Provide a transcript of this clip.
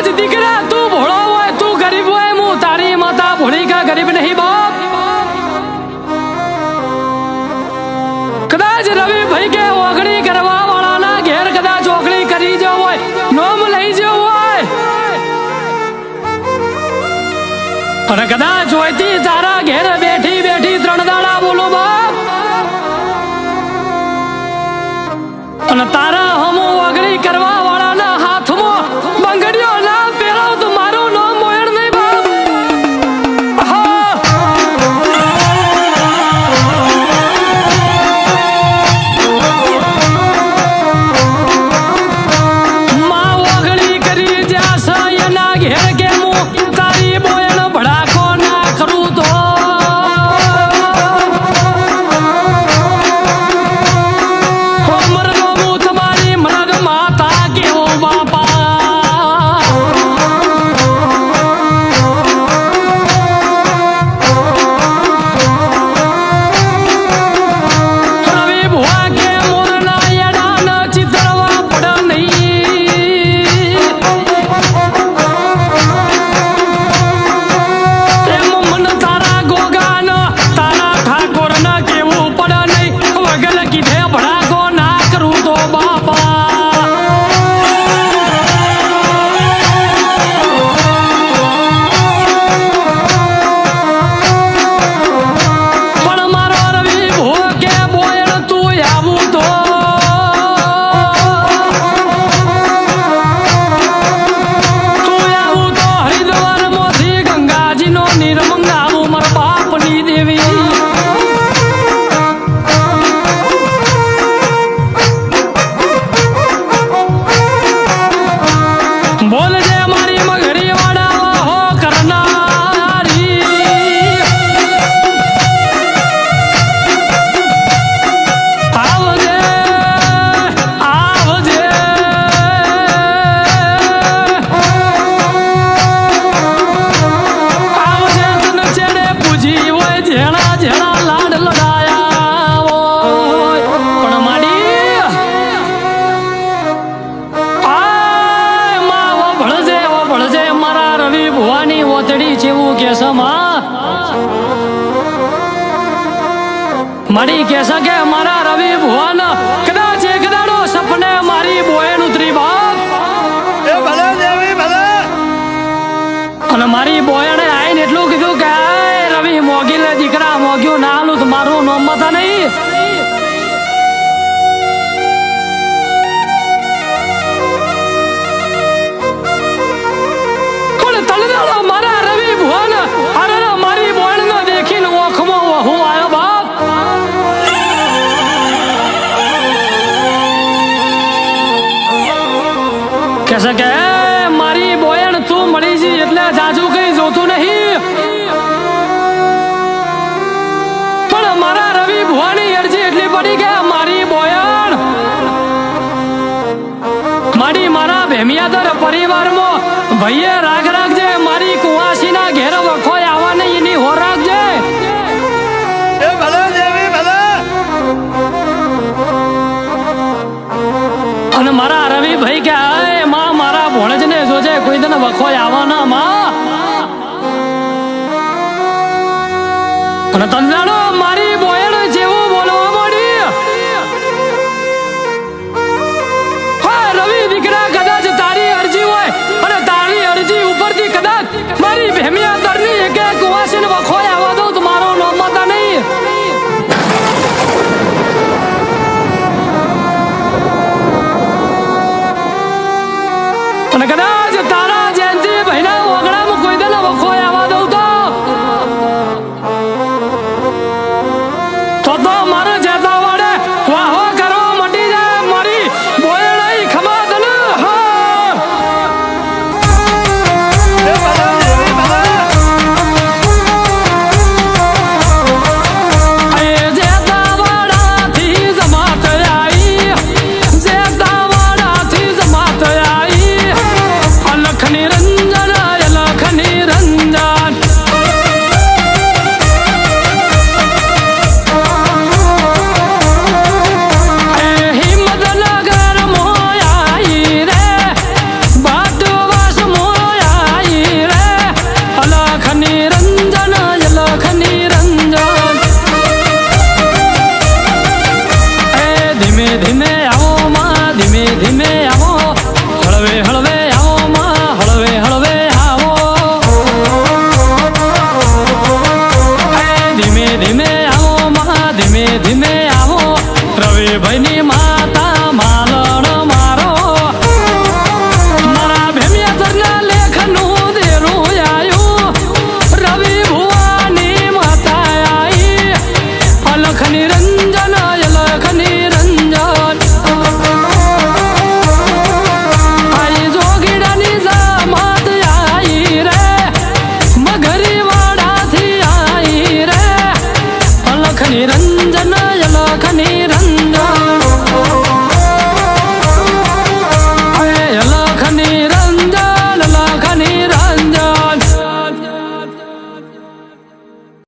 કદાચ દીકરા તું ભોળો હોય તું ગરીબ હોય હું તારી માતા ભોળી કા ગરીબ નહીં બાપ કદાચ રવિ ભાઈ કે ઓગણી કરવા વાળાના ઘેર કદાચ ઓગણી કરી જો હોય નોમ લઈ જો હોય અને કદાચ હોયતી તારા ઘેર બેઠી બેઠી 3 દાડા બોલો બાપ અને તારા હમો ઓગણી કરવા વાળાના હાથમાં બંગડીઓ ના પહેરાવ તો મારું નામ મોયણ નહીં બાપ માં ઓગણી કરી જ્યાં એના ઘેર કે હું તારી બોયણ ભડાકો ના કરું તો મારી કે સકે મારા રવિ ભુવન કદાચ એક દાડો સપને મારી બોયણ ઉતરી બાપ એ ભલે દેવી ભલે અને મારી બોયણે આઈને એટલું કીધું કે રવિ મોગી લે દીકરા મોગ્યું ના આલું તો મારું નામ માતા નહીં પણ તલદાડો મારા રવિ ભુવન અરે મારી બોયણ ને દેખીને ઓખમાં વહુ આવ્યો બાપ કે મારી બોયણ તું મળી જી એટલે જાજુ કઈ જોતું નહીં પણ મારા રવિ ભુવાની અરજી એટલી પડી કે મારી બોયણ મારા ભેમિયાદર પરિવારમાં ભાઈએ રાગ રાખજે મારી કુવાસીના ઘેર વખોય આવા નહીં એની હો રાખજે એ ભલે દેવી ભલે અને મારા રવિ ભાઈ કે મારા ભોણજને જોજે કોઈ તને વખોય આવવાના માં અને તંજાણો